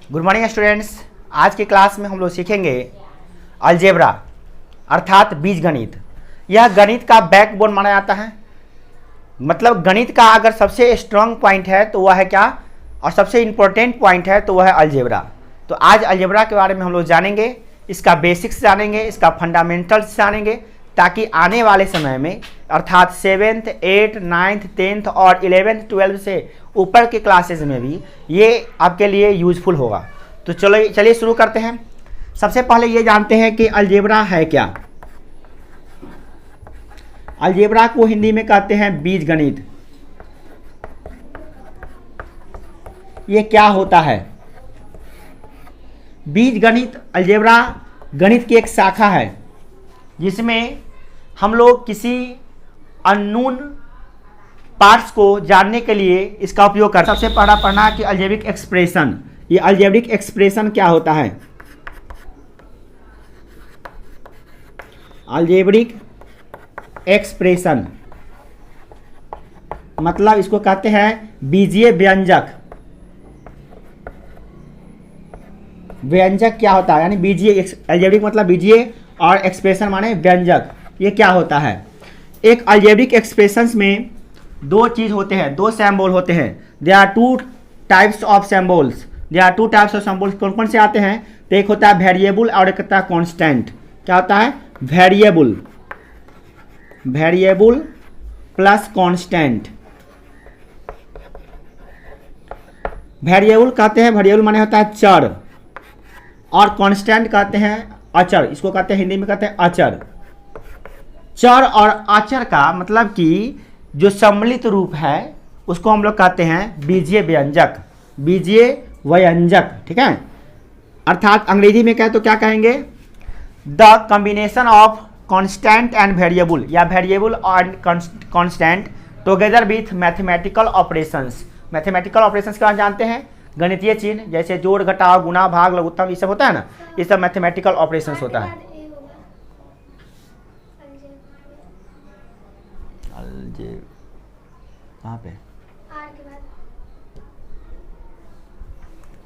Good morning students. आज की class में हम लोग सीखेंगे अलजेब्रा अर्थात बीजगणित। यह गणित का बैकबोन माना जाता है। मतलब गणित का अगर सबसे स्ट्रांग पॉइंट है तो वह है क्या, और सबसे इम्पोर्टेंट पॉइंट है तो वह है अलजेब्रा। तो आज अलजेब्रा के बारे में हम लोग जानेंगे, इसका बेसिक्स जानेंगे, इसका फंडामेंटल्स जानेंगे, ताकि आने वाले समय में अर्थात 7th, 8th, 9th, 10th और 11th, 12th से ऊपर के क्लासेस में भी ये आपके लिए यूजफुल होगा। तो चलिए शुरू करते हैं। सबसे पहले ये जानते हैं कि अलजेब्रा है क्या। अलजेब्रा को हिंदी में कहते हैं बीजगणित। ये क्या होता है? बीजगणित अलजेब्रा गणित की एक शाखा है जिसमें हम लोग किसी अननोन पार्ट्स को जानने के लिए इसका उपयोग करते हैं। सबसे पहला पढ़ना कि अलजेब्रिक एक्सप्रेशन। ये अलजेब्रिक एक्सप्रेशन क्या होता है? अलजेब्रिक एक्सप्रेशन मतलब इसको कहते हैं बीजीय व्यंजक। व्यंजक क्या होता है? यानी बीजीय, अलजेब्रिक मतलब बीजीय और एक्सप्रेशन माने व्यंजक। ये क्या होता है? एक अलजेब्रिक एक्सप्रेशंस में दो चीज होते हैं, दो सिंबल होते हैं। There are two types of symbols. There are two types of symbols. कौन कौन से आते हैं? तो एक होता है वेरिएबल और एक होता है कांस्टेंट। क्या होता है? Variable, variable plus constant. Variable कहते हैं, वेरिएबल माने होता है चर, और कांस्टेंट कहते हैं अचर। इसको कहते हैं हिंदी में कहते हैं अचर। चर और अचर का मतलब कि जो सम्मिलित रूप है उसको हम लोग कहते हैं बीजीय व्यंजक, बीजीय व्यंजक। ठीक है, अर्थात अंग्रेजी में कहें तो क्या कहेंगे? The combination of constant and variable, या variable and constant together with mathematical operations. Mathematical operations क्या जानते हैं? गणितीय चिन्ह, जैसे जोड़, घटाव, गुणा, भाग, लघुत्तम, ये सब होता है ना, ये सब मैथमेटिकल ऑपरेशंस होता है। कहाँ पे?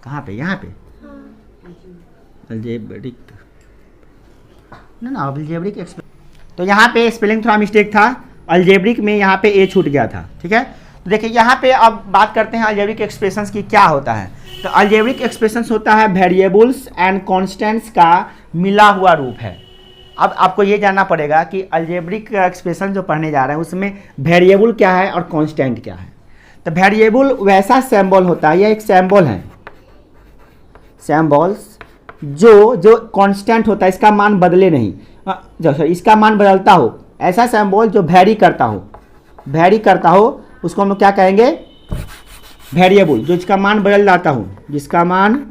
कहाँ पे? यहाँ पे अलजेब्रिक ना अलजेब्रिक एक्सप्रेशन। तो यहाँ पे स्पेलिंग थोड़ा मिस्टेक था, अलजेब्रिक में यहाँ पे ए छूट गया था। ठीक है, तो देखिए यहाँ पे अब बात करते हैं अलजेब्रिक एक्सप्रेशंस की क्या होता है। तो अलजेब्रिक एक्सप्रेशंस होता है वेरिएबल्स एंड कांस्टेंट्स का मिला हुआ रूप है। अब आपको ये जानना पड़ेगा कि अलजेब्रिक एक्सप्रेशन जो पढ़ने जा रहे हैं उसमें वेरिएबल क्या है और कांस्टेंट क्या है। तो वेरिएबल वैसा सिंबल होता है, यह एक सिंबल है, सिंबल्स जो कांस्टेंट होता है, इसका मान बदले नहीं, इसका मान बदलता हो, ऐसा सिंबल जो वेरी करता हो, वेरी करता हो, उसको हम लोग क्या कहेंगे? वेरिएबल। जो इसका मान बदल जाता हो, जिसका मान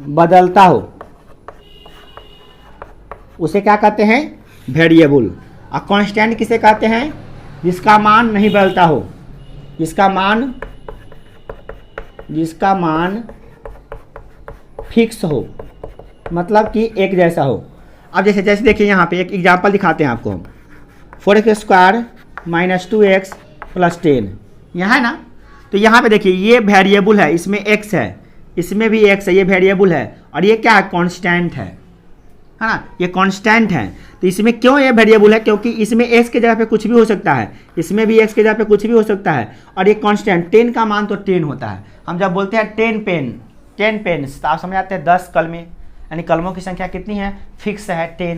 बदलता हो, उसे क्या कहते हैं? वेरिएबल। और कांस्टेंट किसे कहते हैं? जिसका मान नहीं बदलता हो, जिसका मान फिक्स हो, मतलब कि एक जैसा हो। अब जैसे देखिए यहाँ पे एक एग्जांपल दिखाते हैं आपको हम। 4x² - 2x + 10 यहाँ है ना। तो यहाँ पे देखिए ये वेरिएबल है, इसमें x है, इसमें भी x है, ये वेरिएबल है, और ये क्या है? कांस्टेंट है ना, ये कांस्टेंट है। तो इसमें क्यों ये वेरिएबल है? क्योंकि इसमें x के जगह पे कुछ भी हो सकता है, इसमें भी x के जगह पे कुछ भी हो सकता है, और ये कांस्टेंट 10 का मान तो 10 होता है। हम जब बोलते हैं 10 पेन्स तो आप समझ आते हैं 10 कलमें, यानी कलमों की संख्या कितनी है? फिक्स है 10।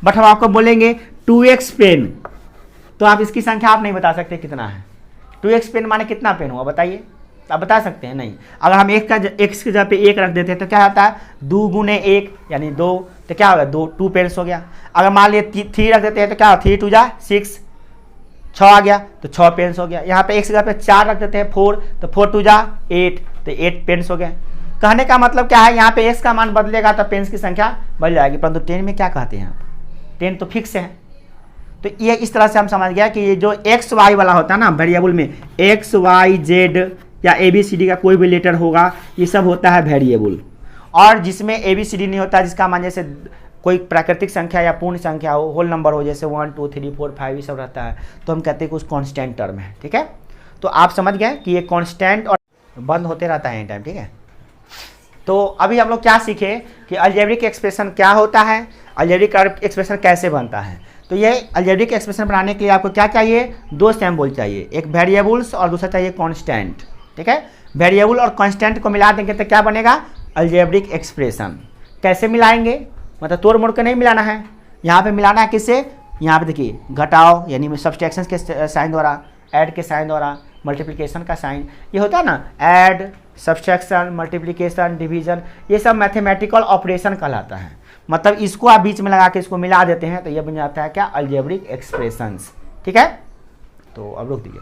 बट हम आपको बोलेंगे 2x पेन, तो आप इसकी संख्या आप नहीं बता सकते कितना है। 2x पेन माने कितना पेन हुआ बताइए? आप बता सकते हैं? नहीं। अगर हम x की जगह पे 1 रख देते हैं तो क्या होता है? 2 × 1 यानी 2, तो क्या होगा? 2 पेन्स हो गया। अगर मान लिया 3 रख देते हैं तो क्या होगा? 3 × 2 = 6, 6 आ गया तो 6 पेन्स हो गया। यहाँ पे x की जगह पे 4 रख देते हैं 4, तो 4 × 2 = 8, तो 8 पेन्स हो गए। कहने का मतलब क्या है? यहाँ पे x का मान बदलेगा तो पेन्स की संख्या बढ़ जाएगी, परंतु 10 में क्या कहते हैं? 10 तो फिक्स है। तो ये इस तरह से हम समझ गया कि ये जो एक्स वाई वाला होता है ना वेरिएबल में, एक्स वाई जेड या ABCD का कोई भी लेटर होगा, ये सब होता है वेरिएबल। और जिसमें ABCD नहीं होता, जिसका मान जैसे कोई प्राकृतिक संख्या या पूर्ण संख्या हो, होल नंबर हो, जैसे 1 2 3 4 5 ये सब रहता है, तो हम कहते हैं कि उस कांस्टेंट टर्म है। ठीक है, तो आप समझ गए कि ये कांस्टेंट और बंद होते रहता है एनी टाइम, ठीक है। तो अभी हम लोग क्या सीखे कि अलजेब्रिक एक्सप्रेशन क्या होता है, अलजेब्रिक एक्सप्रेशन कैसे बनता है। तो ये अलजेब्रिक एक्सप्रेशन बनाने के लिए आपको क्या चाहिए, दो सिंबल चाहिए, एक वेरिएबल्स और दूसरा चाहिए कांस्टेंट, ठीक है। वेरिएबल और कांस्टेंट को मिला देंगे तो क्या बनेगा, अलजेब्रिक एक्सप्रेशन। कैसे मिलाएंगे, मतलब तोड़ मोड़ के नहीं मिलाना है, यहाँ पे मिलाना है किससे, यहाँ पे देखिए घटाओ यानी सब्सट्रैक्शन के साइन द्वारा, ऐड के साइन द्वारा, मल्टीप्लिकेशन का साइन, ये होता है ना, ऐड, सब्सट्रैक्शन, मल्टीप्लिकेशन, डिवीजन, ये सब मैथमेटिकल ऑपरेशन कहलाता है। मतलब इसको आप बीच में लगा के इसको मिला देते हैं तो ये बन जाता है क्या, अलजेब्रिक एक्सप्रेशंस, ठीक है। तो अब रोक दीजिए।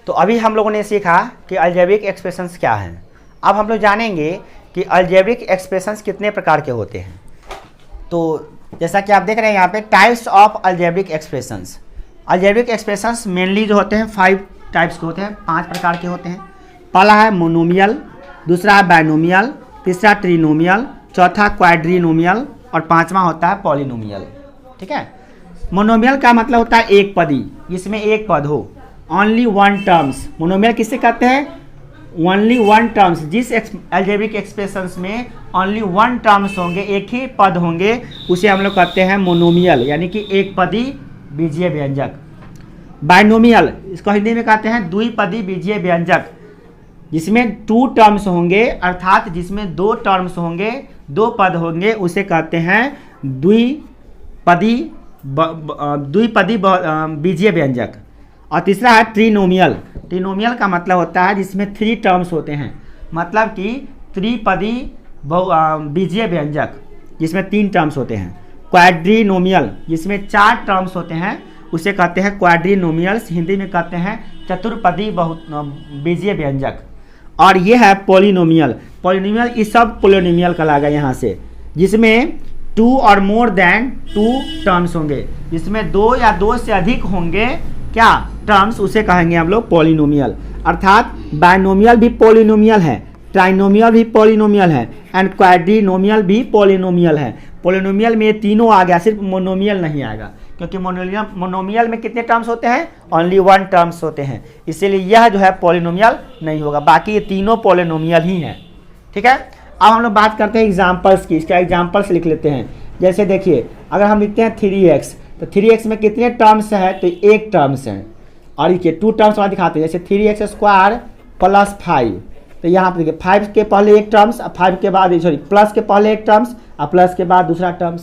तो अभी हम लोगों ने सीखा कि अलजेब्रिक एक्सप्रेशंस क्या हैं। अब हम लोग जानेंगे कि अलजेब्रिक एक्सप्रेशंस कितने प्रकार के होते हैं। तो जैसा कि आप देख रहे हैं यहाँ पे types of algebraic expressions. Algebraic expressions mainly जो होते हैं 5 टाइप्स के होते हैं, 5 प्रकार के होते हैं। पहला है मोनोमियल, दूसरा है बाइनोमियल, तीसरा ट्रिनोमियल, चौथा क्वाड्रिनोमियल और पांचवा होता है पॉलिनोमियल, ठीक है। मोनोमियल का मतलब होता है एक पदी, जिसमें एक पद हो, ओनली वन टर्म्स। मोनोमियल किससे कहते हैं, ओनली वन टर्म्स। जिस अलजेब्रिक एक्सप्रेशंस में ओनली वन टर्म्स होंगे, एक ही पद होंगे, उसे हम लोग कहते हैं मोनोमियल, यानी कि एक पदी बीजीय व्यंजक। बाइनोमियल, इसको हिंदी में कहते हैं द्विपदी बीजीय व्यंजक, जिसमें 2 टर्म्स होंगे, अर्थात जिसमें 2 टर्म्स होंगे, 2 पद होंगे, उसे कहते हैं द्विपदी बीजीय व्यंजक। और तीसरा है ट्रिनोमियल। ट्रिनोमियल का मतलब होता है जिसमें 3 टर्म्स होते हैं, मतलब कि त्रिपदी बीजीय व्यंजक जिसमें 3 टर्म्स होते हैं। क्वाड्रिनोमियल जिसमें 4 टर्म्स होते हैं, उसे कहते हैं क्वाड्रिनोमियल्स, हिंदी में कहते हैं चतुर्पदी बीजीय व्यंजक। और ये है पॉलिनोमियल। पॉलिनोमियल इस सब पॉलिनोमियल कहलाएगा यहाँ से, जिसमें 2 और मोर देन 2 टर्म्स होंगे, जिसमें 2 या 2 से अधिक होंगे क्या टर्म्स, उसे कहेंगे हम लोग पॉलिनोमियल। अर्थात बाइनोमियल भी पॉलिनोमियल है, ट्राइनोमियल भी पॉलिनोमियल है एंड क्वाड्रिनोमियल भी पॉलिनोमियल है। पॉलिनोमियल में ये तीनों आ गया, सिर्फ मोनोमियल नहीं आएगा, क्योंकि मोनोमियल में कितने टर्म्स होते हैं, ओनली 1 टर्म्स होते हैं, इसीलिए यह जो है पॉलिनोमियल नहीं होगा। बाकी ये तीनों पॉलिनोमियल ही हैं, ठीक है। अब हम लोग बात करते हैं एग्जाम्पल्स की, इसका एग्जाम्पल्स लिख लेते हैं। जैसे देखिए, अगर हम लिखते हैं 3x, तो 3x में कितने टर्म्स हैं, तो 1 टर्म्स हैं। और ये 2 टर्म्स वाला दिखाते हैं, जैसे 3x² + 5, तो यहाँ पर देखिए 5 के पहले 1 टर्म्स, 5 के बाद प्लस के पहले 1 टर्म्स और प्लस के बाद दूसरा टर्म्स,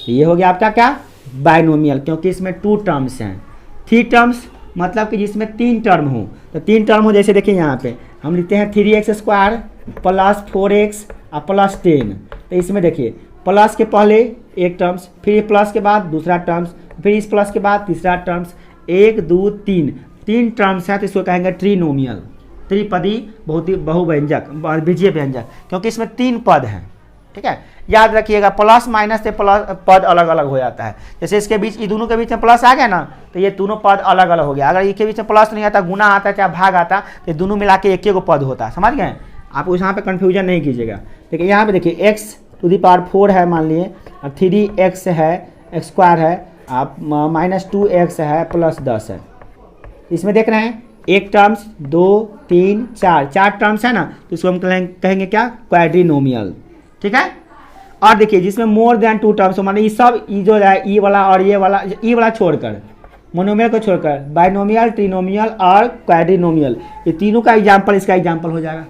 तो ये हो गया आपका क्या, बाइनोमियल, क्योंकि इसमें 2 टर्म्स हैं। 3 टर्म्स मतलब कि जिसमें 3 टर्म हो, तो 3 टर्म हो, जैसे देखिए यहाँ पे हम लिखते हैं 3x² + 4x और +10, तो इसमें देखिए प्लस के पहले 1 टर्म्स, फिर प्लस के बाद दूसरा टर्म्स, फिर इस प्लस के बाद तीसरा टर्म्स, 1 2 3 टर्म्स है, तो इसको कहेंगे ट्रिनोमियल, त्रिपदी बहुव्यंजक बीजीय व्यंजक, क्योंकि इसमें 3 पद हैं, ठीक है। याद रखिएगा प्लस माइनस से पद अलग अलग हो जाता है। जैसे इसके बीच, ये दोनों के बीच में प्लस आ गया ना, तो ये दोनों पद अलग अलग हो गया। अगर इसके बीच में प्लस नहीं आता, गुना आता चाहे भाग आता, तो दोनों मिला के एक पद होता है, समझ गए। आप उस यहाँ पे कन्फ्यूजन नहीं कीजिएगा। देखिए यहाँ पे देखिए x⁴ है मान लिए, और 3x है, x² है, आप -2x है, +10 है। इसमें देख रहे हैं 1 टर्म्स, 2 3 4 टर्म्स है ना, तो इसको हम कहेंगे क्या, क्वाड्रिनोमियल, ठीक है। और देखिए जिसमें मोर देन 2 टर्म्स हो, माने ये सब, ये जो है ई वाला और ये वाला छोड़कर, मोनोमियल को छोड़कर, बाइनोमियल, ट्रिनोमियल और क्वाड्रिनोमियल, ये तीनों का एग्जाम्पल इसका एग्जाम्पल हो जाएगा,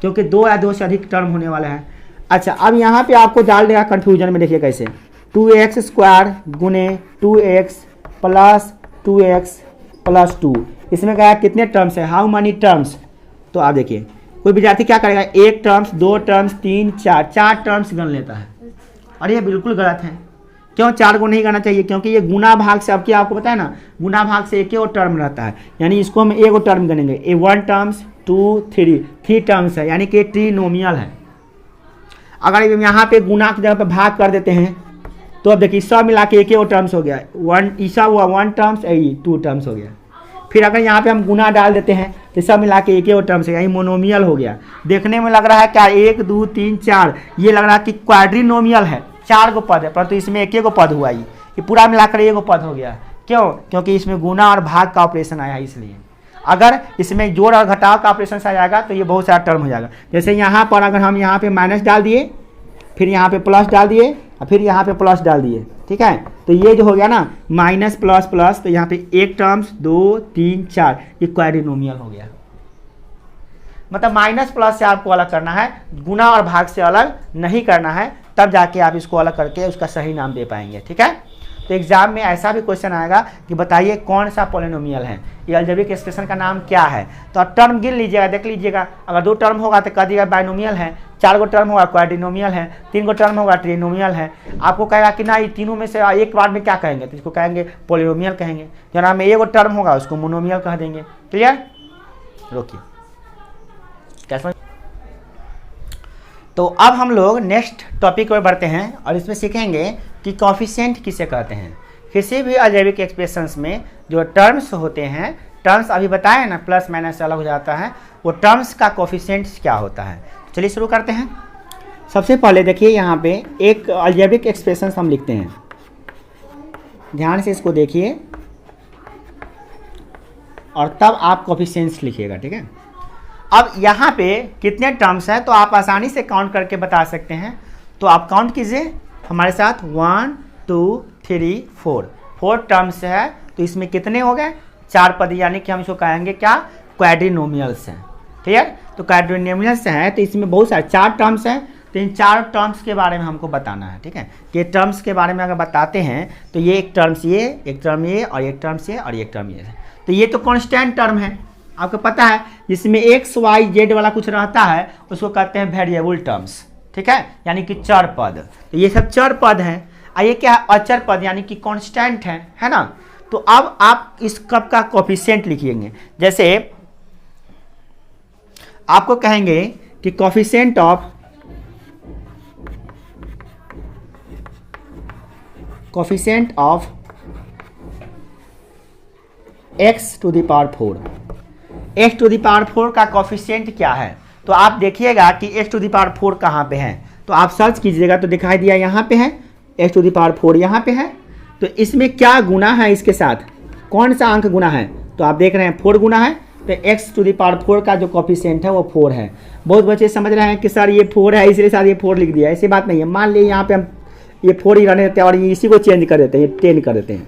क्योंकि 2 या 2 से अधिक टर्म होने वाले हैं। अच्छा, अब यहाँ पे आपको डाल देगा कन्फ्यूजन में, देखिए कैसे, 2x² × 2x + 2x + 2, इसमें क्या कितने टर्म्स है, हाउ मनी टर्म्स। तो आप देखिए कोई विद्यार्थी क्या करेगा, 1 टर्म्स, 2 टर्म्स, 3 4 टर्म्स गण लेता है, और ये बिल्कुल गलत है। क्यों 4 को नहीं करना चाहिए, क्योंकि ये गुना भाग से, अब क्या आपको पता है ना, गुना भाग से एक टर्म रहता है, यानी इसको हम 1 टर्म गनेंगे। 1 टर्म्स 2 3 टर्म्स है, यानी कि ट्रिनोमियल है। अगर यहाँ पे गुना की जगह पे भाग कर देते हैं, तो अब देखिए सब मिला के एक टर्म्स हो गया, 1 ईसा हुआ 1 टर्म्स, 2 टर्म्स हो गया। फिर अगर यहाँ पे हम गुना डाल देते हैं, तो सब मिला के एक टर्म्स है, यानी मोनोमियल हो गया। देखने में लग रहा है क्या, 1 2 3 4, ये लग रहा है कि क्वाड्रिनोमियल है, 4 पद है, परंतु इसमें एक पद हुआ, ये पूरा मिलाकर 1 पद हो गया, क्यों? क्योंकि इसमें गुना और भाग का ऑपरेशन आया है इसलिए। अगर इसमें जोड़ और घटाव का ऑपरेशन आ जाएगा तो ये बहुत सारा टर्म हो जाएगा। जैसे यहाँ पर अगर हम यहाँ पे माइनस डाल दिए, फिर यहाँ पे प्लस डाल दिए और फिर यहाँ पे प्लस डाल दिए, ठीक है, तो ये जो हो गया ना माइनस प्लस प्लस, तो यहाँ पे एक टर्म्स 2 3 4, ये क्वाड्रिनोमियल हो गया। मतलब माइनस प्लस से आपको अलग करना है, गुना और भाग से अलग नहीं करना है, तब जाके आप इसको अलग करके उसका सही नाम दे पाएंगे, ठीक है। तो एग्जाम में ऐसा भी क्वेश्चन आएगा कि बताइए कौन सा पॉलिनोमियल है, ये अलजेब्रिक एक्सप्रेशन का नाम क्या है। तो आप टर्म गिन लीजिएगा, देख लीजिएगा, अगर 2 टर्म होगा तो कह दिएगा बाइनोमियल है, 4 गो टर्म होगा क्वाड्रिनोमियल है, 3 गो टर्म होगा ट्रिनोमियल है। आपको कहेगा कि ना ये तीनों में से एक बार में क्या कहेंगे, तो इसको कहेंगे पॉलिनोमियल कहेंगे। जना में 1 गो टर्म होगा उसको मोनोमियल कह देंगे। क्लियर? रोकिए, कैसा? तो अब हम लोग नेक्स्ट टॉपिक पर बढ़ते हैं और इसमें सीखेंगे कि कॉफिशिएंट किसे कहते हैं। किसी भी अलजेब्रिक एक्सप्रेशंस में जो टर्म्स होते हैं, टर्म्स अभी बताए ना प्लस माइनस से अलग हो जाता है, वो टर्म्स का कॉफिशिएंट क्या होता है। चलिए शुरू करते हैं। सबसे पहले देखिए यहाँ पे एक अलजेब्रिक एक्सप्रेशंस हम लिखते हैं, ध्यान से इसको देखिए और तब आप कॉफिशिएंट्स लिखिएगा, ठीक है। अब यहाँ पे कितने टर्म्स हैं तो आप आसानी से काउंट करके बता सकते हैं। तो आप काउंट कीजिए हमारे साथ, 1 2 3 4 टर्म्स है। तो इसमें कितने हो गए? 4 पद, यानी कि हम इसको कहेंगे क्या? क्वाड्रिनोमियल्स हैं। क्लियर? तो क्वाड्रिनोमियल्स हैं तो इसमें बहुत सारे 4 टर्म्स हैं। तो इन 4 टर्म्स के बारे में हमको बताना है, ठीक है। कि टर्म्स के बारे में अगर बताते हैं तो ये एक टर्म्स ये, एक टर्म ये और एक टर्म्स ये और एक टर्म ये है। तो ये तो कॉन्स्टेंट टर्म है, आपको पता है। जिसमें एक्स वाई जेड वाला कुछ रहता है उसको कहते हैं वेरिएबल टर्म्स, ठीक है, यानी कि चर पद। तो ये सब चर पद हैं। ये क्या है? अचर पद, यानी कि कांस्टेंट है ना। तो अब आप इस कब का कोफिशिएंट लिखिएंगे। जैसे आपको कहेंगे कि coefficient of x to the power 4, x to the power 4 का कोफिशिएंट क्या है। तो आप देखिएगा कि x टू द पावर 4 कहाँ पे है। तो आप सर्च कीजिएगा तो दिखाई दिया यहाँ पे है, x टू द पावर 4 यहाँ पे है। तो इसमें क्या गुना है, इसके साथ कौन सा अंक गुना है। तो आप देख रहे हैं 4 गुना है। तो x टू द पावर 4 का जो कोफिशिएंट है वो 4 है। बहुत बच्चे समझ रहे हैं कि सर ये 4 है इसलिए साथ ये 4 लिख दिया, ऐसी बात नहीं है। मान लीजिए यहाँ पे हम ये 4 ही रहने देते हैं और इसी को चेंज कर देते हैं, ये 10 कर देते हैं।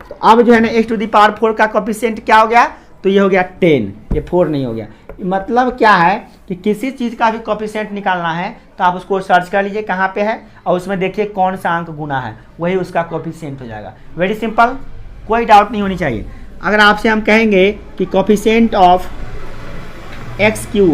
तो अब जो है ना x टू द पावर 4 का कोफिशिएंट क्या हो गया, तो ये हो गया 10, ये 4 नहीं हो गया। मतलब क्या है कि किसी चीज़ का भी कोफिशिएंट निकालना है तो आप उसको सर्च कर लीजिए कहाँ पे है और उसमें देखिए कौन सा अंक गुना है, वही उसका कोफिशिएंट हो जाएगा। वेरी सिंपल, कोई डाउट नहीं होनी चाहिए। अगर आपसे हम कहेंगे कि कोफिशिएंट ऑफ एक्स क्यू,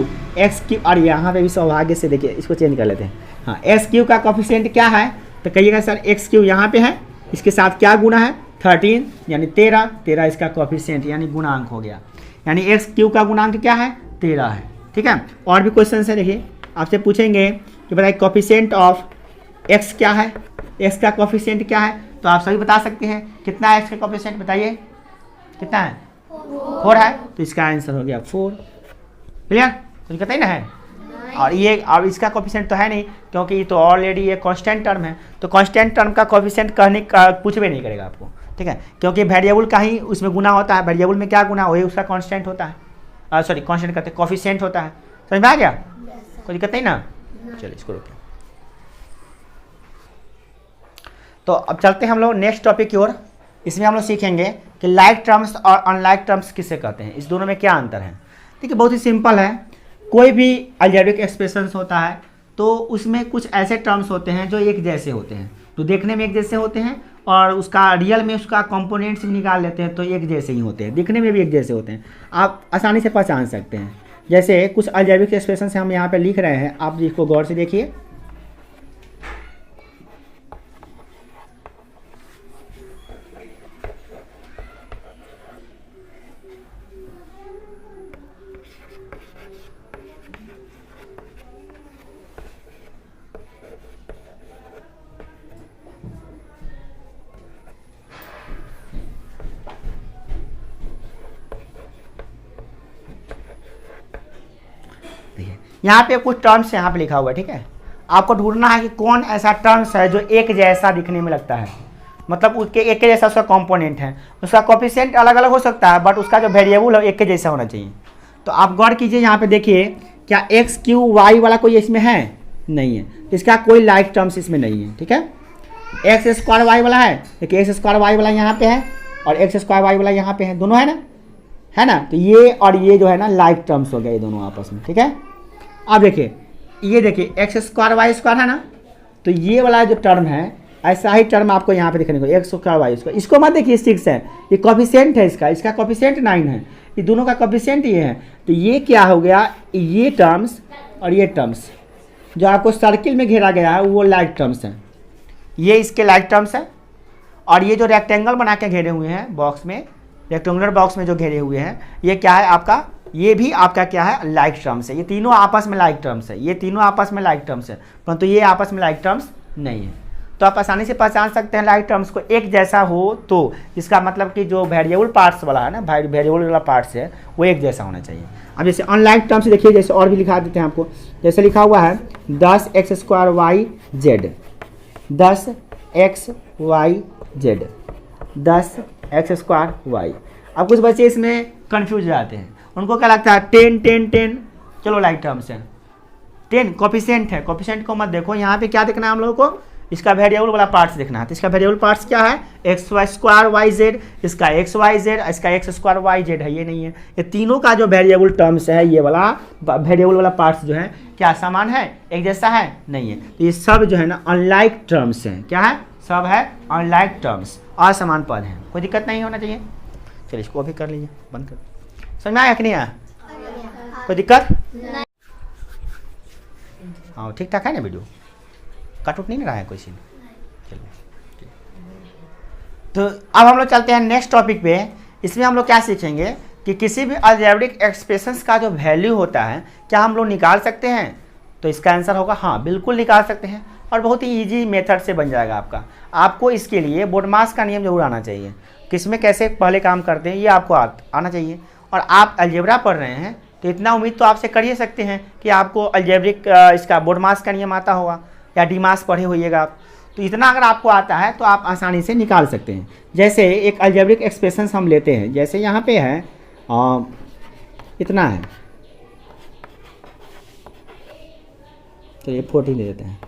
और यहाँ पे भी सौभाग्य से देखिए इसको चेंज कर लेते हैं। हाँ, एक्स क्यू का कोफिशिएंट क्या है, तो कहिएगा सर एक्स क्यू यहाँ पे है, इसके साथ क्या गुना है 13, यानी 13 इसका कोफिशिएंट यानी गुणांक हो गया। यानी एक्स क्यू का गुणांक क्या है, 13 है, ठीक है। और भी क्वेश्चन है, देखिए आपसे पूछेंगे कि बताइए कोफिशिएंट ऑफ एक्स क्या है, एक्स का कोफिशिएंट क्या है। तो आप सभी बता सकते हैं कितना है एक्स का कोफिशिएंट, बताइए कितना है, 4 है। तो इसका आंसर हो गया 4। क्लियर? कुछ कहते ही ना है। और ये अब इसका कोफिशिएंट तो है नहीं क्योंकि ये तो ऑलरेडी ये कांस्टेंट टर्म है। तो कांस्टेंट टर्म का कोफिशिएंट कहने का कुछ भी नहीं करेगा आपको, ठीक है, क्योंकि वेरिएबल का ही उसमें गुना होता है। वेरिएबल में क्या गुना, वही उसका कांस्टेंट होता है। सॉरी कांस्टेंट कहते हैं, कोफिशिएंट होता है। समझ में आ गया? कोई दिक्कत नहीं ना। चलिए इसको रोकें। तो अब चलते हैं हम लोग नेक्स्ट टॉपिक की ओर। इसमें हम लोग सीखेंगे कि लाइक टर्म्स और अनलाइक टर्म्स किसे कहते हैं, इस दोनों में क्या अंतर है। ठीक है, बहुत ही सिंपल है। कोई भी अलजेब्रिक एक्सप्रेशंस होता है तो उसमें कुछ ऐसे टर्म्स होते हैं जो एक जैसे होते हैं, तो देखने में एक जैसे होते हैं और उसका रियल में उसका कंपोनेंट्स भी निकाल लेते हैं तो एक जैसे ही होते हैं, दिखने में भी एक जैसे होते हैं, आप आसानी से पहचान सकते हैं। जैसे कुछ अलजेब्रिक एक्सप्रेशंस हम यहाँ पे लिख रहे हैं, आप इसको गौर से देखिए। यहाँ पे कुछ टर्म्स यहाँ पे लिखा हुआ है, ठीक है। आपको ढूंढना है कि कौन ऐसा टर्म्स है जो एक जैसा दिखने में लगता है। मतलब उसके एक के जैसा उसका कंपोनेंट है, उसका कोफिशिएंट अलग अलग हो सकता है बट उसका जो वेरिएबल है एक के जैसा होना चाहिए। तो आप गौर कीजिए यहाँ पे देखिए, क्या एक्स क्यू वाई वाला कोई इसमें है? नहीं है, इसका कोई लाइक टर्म्स इसमें नहीं है। ठीक है, एक्स स्क्वायर वाई वाला है, देखिए एक्स स्क्वायर वाई वाला यहाँ पे है और एक्स स्क्वायर वाई वाला यहाँ पे है, दोनों है ना, तो ये और ये जो है ना लाइक टर्म्स हो गया ये दोनों आपस में। ठीक है, अब देखिए ये देखिए एक्स स्क्वायर वाई स्क्वायर है ना, तो ये वाला जो टर्म है ऐसा ही टर्म आपको यहाँ पे देखने को एक्स स्क्वायर वाई स्क्वायर, इसको मत देखिए 6 है, ये कोफिशिएंट है इसका कोफिशिएंट 9 है, ये दोनों का कोफिशिएंट ये है। तो ये क्या हो गया, ये टर्म्स और ये टर्म्स जो आपको सर्किल में घेरा गया है वो लाइक टर्म्स हैं, ये इसके लाइक टर्म्स हैं। और ये जो रेक्टेंगल बना के घेरे हुए हैं बॉक्स में, रेक्टेंगुलर बॉक्स में जो घेरे हुए हैं, ये क्या है आपका, ये भी आपका क्या है, लाइक टर्म्स है। ये तीनों आपस में लाइक टर्म्स है, ये तीनों आपस में लाइक टर्म्स है, परंतु ये आपस में लाइक टर्म्स नहीं है। तो आप आसानी से पहचान सकते हैं लाइक टर्म्स को एक जैसा हो तो, इसका मतलब कि जो वेरिएबल पार्ट्स वाला है ना, वेरिएबल वाला पार्ट्स है वो एक जैसा होना चाहिए। अब जैसे अनलाइक टर्म्स देखिए, जैसे और भी लिखा देते हैं आपको, जैसे लिखा हुआ है 10x square y z, 10x y z, 10x square y. अब कुछ बच्चे इसमें कंफ्यूज जाते हैं, उनको क्या लगता है 10 10 10, चलो लाइक टर्म्स है, 10 कोफिशिएंट है, कोफिशिएंट को मत देखो, यहाँ पे क्या देखना है हम लोगों को, इसका वेरिएबल वाला पार्ट्स देखना है। तो इसका वेरिएबल पार्ट्स क्या है, x y square y z, इसका एक्स वाई जेड, इसका एक्स स्क्वायर वाई जेड है, ये नहीं है। ये तीनों का जो वेरिएबल टर्म्स है, ये वाला वेरिएबल वाला पार्ट्स जो है क्या समान है, एक जैसा है, नहीं है। तो ये सब जो है ना अनलाइक टर्म्स हैं, क्या है, सब है अनलाइक टर्म्स, असमान पद हैं, कोई दिक्कत नहीं होना चाहिए। चलिए इसको भी कर लीजिए, बंद कर, समझ में आया कि नहीं आया, कोई दिक्कत? हाँ ठीक ठाक है ना, वीडियो कट उठ नहीं रहा है कोई सीन। चलिए, तो अब हम लोग चलते हैं नेक्स्ट टॉपिक पे। इसमें हम लोग क्या सीखेंगे कि किसी भी अलजेब्रिक एक्सप्रेशंस का जो वैल्यू होता है क्या हम लोग निकाल सकते हैं। तो इसका आंसर होगा हाँ, बिल्कुल निकाल सकते हैं, और बहुत ही इजी मेथड से बन जाएगा आपका। आपको इसके लिए बोडमास का नियम जरूर आना चाहिए, किसमें कैसे पहले काम करते हैं ये आपको आना चाहिए। और आप अलजेब्रा पढ़ रहे हैं तो इतना उम्मीद तो आपसे कर ही सकते हैं कि आपको अलजेब्रिक इसका बोडमास का नियम आता होगा या डीमास पढ़े होइएगा आप। तो इतना अगर आपको आता है तो आप आसानी से निकाल सकते हैं। जैसे एक अलजेब्रिक एक्सप्रेशन हम लेते हैं, जैसे यहाँ पे है इतना है, तो ये 40 ले देते हैं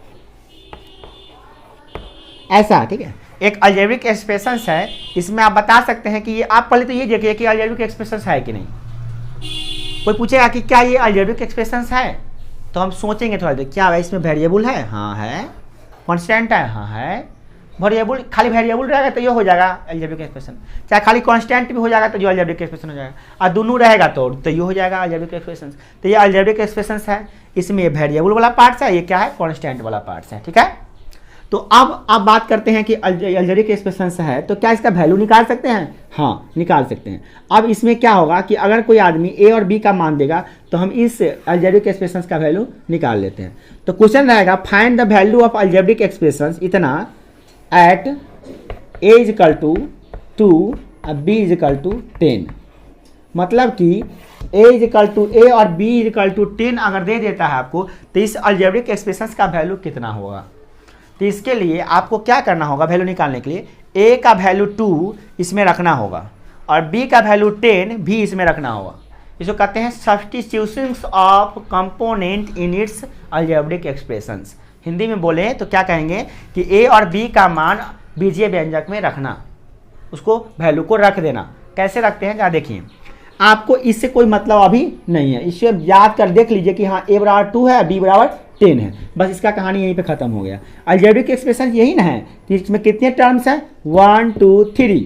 ऐसा, ठीक है। एक अलजेब्रिक एक्सप्रेशन है, इसमें आप बता सकते हैं कि ये, आप पहले तो ये देखिए कि अलजेब्रिक एक्सप्रेशन है कि नहीं। कोई पूछेगा कि क्या ये अलजेब्रिक एक्सप्रेशन है, तो हम सोचेंगे थोड़ा देर, क्या है इसमें वेरिएबल है, हाँ है, कांस्टेंट है, हाँ है, वेरिएबल, खाली वेरिएबल रहेगा तो ये हो जाएगा अलजेब्रिक एक्सप्रेशन, चाहे खाली कांस्टेंट भी हो जाएगा तो जो अलजेब्रिक एक्सप्रेशन हो जाएगा, और दोनों रहेगा तो ये हो जाएगा अलजेब्रिक एक्सप्रेशन। तो ये अलजेब्रिक एक्सप्रेशन है, इसमें वेरिएबल वाला पार्ट्स है, ये क्या है, कांस्टेंट वाला पार्ट्स है, ठीक है। तो अब आप बात करते हैं कि अलजेब्रिक एक्सप्रेशन है तो क्या इसका वैल्यू निकाल सकते हैं, हाँ निकाल सकते हैं। अब इसमें क्या होगा कि अगर कोई आदमी ए और बी का मान देगा तो हम इस अलजेब्रिक एक्सप्रेशन का वैल्यू निकाल लेते हैं। तो क्वेश्चन रहेगा find the value of algebraic expression इतना at a is equal to 2 और बी इज इक्वल टू 10। मतलब कि a is equal to a और बी इज इक्वल टू 10 अगर दे देता है आपको, तो इस अलजेब्रिक एक्सप्रेशन का वैल्यू कितना होगा। तो इसके लिए आपको क्या करना होगा, वैल्यू निकालने के लिए a का वैल्यू 2 इसमें रखना होगा और b का वैल्यू 10 भी इसमें रखना होगा। इसको कहते हैं substitution of component in its algebraic expressions. Hindi में बोले तो क्या कहेंगे कि a और b का मान बीजीय व्यंजक में रखना, उसको वैल्यू को रख देना। कैसे रखते हैं क्या देखिए, आपको इससे कोई मतलब अभी नहीं है, इसे याद कर देख लीजिए कि हाँ a बराबर 2 है, b बराबर 10 है, बस इसका कहानी यहीं पे खत्म हो गया। अलजेब्रिक एक्सप्रेशन यही ना है, तो इसमें कितने टर्म्स हैं, 1 2 3,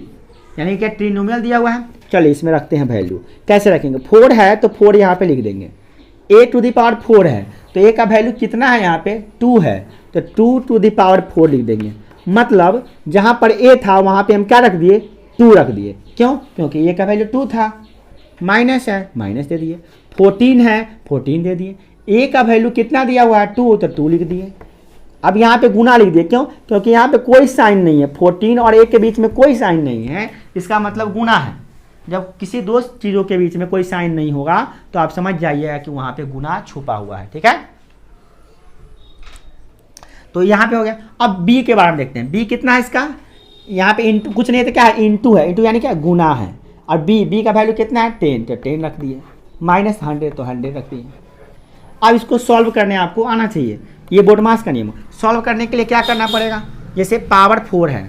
यानी कि ट्रिनोमियल दिया हुआ है। चलिए इसमें रखते हैं वैल्यू, कैसे रखेंगे, 4 है तो 4 यहाँ पे लिख देंगे, a टू द पावर 4 है तो a का वैल्यू कितना है, यहाँ पे 2 है तो 2 टू द पावर 4 लिख देंगे। मतलब जहाँ पर a था वहाँ पे हम क्या रख दिए, 2 रख दिए, क्यों, क्योंकि a का वैल्यू 2 था, माइनस है माइनस दे दिए, 14 है 14 दे दिए, a का वैल्यू कितना दिया हुआ है 2 तो 2 लिख दिए। अब यहाँ पे गुना लिख दिए, क्यों, क्योंकि यहाँ पे कोई साइन नहीं है, 14 और 1 के बीच में कोई साइन नहीं है, इसका मतलब गुना है। जब किसी दो चीज़ों के बीच में कोई साइन नहीं होगा तो आप समझ जाइएगा कि वहाँ पे गुना छुपा हुआ है, ठीक है। तो यहाँ पे हो गया। अब b के बारे में देखते हैं, b कितना है इसका, यहाँ पे इंटू कुछ नहीं है तो क्या है, इंटू है, इंटू यानी क्या गुना है। और बी का वैल्यू कितना है 10, तो 10 रख दिए, माइनस 100 तो 100 रख दिए। अब इसको सॉल्व करने आपको आना चाहिए, ये बोडमास का नियम। सॉल्व करने के लिए क्या करना पड़ेगा, जैसे पावर 4 है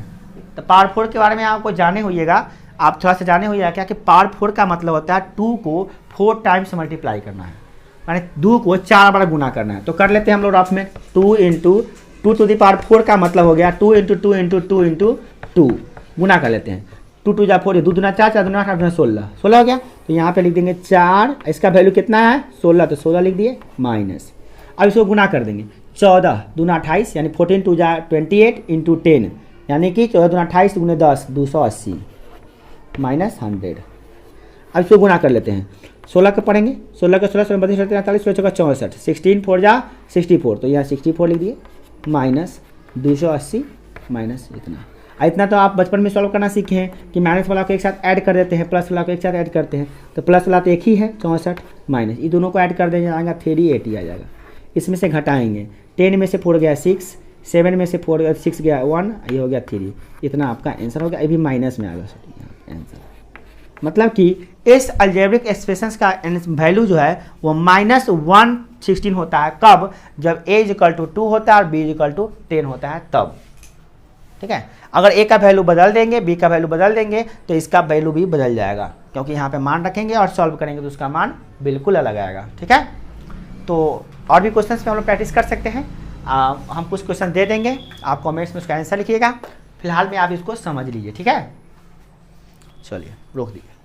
तो पावर 4 के बारे में आपको जाने होइएगा, आप थोड़ा सा जाने होइएगा क्या कि पावर 4 का मतलब होता है 2 को 4 टाइम्स मल्टीप्लाई करना है, माने 2 को 4 बार गुना करना है। तो कर लेते हैं हम लोग रफ में, 2 इंटू 2 टू द पावर 4 का मतलब हो गया 2 इंटू 2 इंटू 2 इंटू 2, गुना कर लेते हैं। 2 2 जा 4, 2 दूना 4, 4 दूना 8, 8 दूना 16, 16 हो गया। तो यहाँ पे लिख देंगे 4, इसका वैल्यू कितना है 16, तो 16 लिख दिए माइनस। अब इसको गुना कर देंगे, 14 दूना 28 यानी 14 2 जा 28 इंटू 10 यानी कि 14 दूना 28 गुने 10 280 माइनस 100। अब इसको गुना कर लेते हैं, 16 का पढ़ेंगे, 16 का 16 16 32 43 16 64, 16 4 जा 64, तो यहाँ 64 लिख दिए माइनस 280 माइनस इतना तो आप बचपन में सॉल्व करना सीखे हैं कि माइनस वाला को एक साथ ऐड कर देते हैं, प्लस वाला को एक साथ ऐड करते हैं। तो प्लस वाला तो एक ही है 64 माइनस, ये दोनों को ऐड कर देंगे आएगा 380 आ जाएगा। इसमें से घटाएंगे, 10 में से 4 गया 6, 7 में से 4 गया 6 गया 1, ये हो गया 3, इतना आपका आंसर हो गया। ये भी माइनस में आ गया आंसर। मतलब कि इस अलजेब्रिक एक्सप्रेशंस का वैल्यू जो है वो -116 होता है, कब, जब a = 2 होता है और b = 10 होता है तब। ठीक है, अगर a का वैल्यू बदल देंगे, b का वैल्यू बदल देंगे तो इसका वैल्यू भी बदल जाएगा, क्योंकि यहाँ पे मान रखेंगे और सॉल्व करेंगे तो उसका मान बिल्कुल अलग आएगा। ठीक है, तो और भी क्वेश्चंस पे हम लोग प्रैक्टिस कर सकते हैं। हम कुछ क्वेश्चन दे देंगे, आप कमेंट्स में उसका आंसर लिखिएगा, फिलहाल में आप इसको समझ लीजिए। ठीक है, चलिए रोक दीजिए।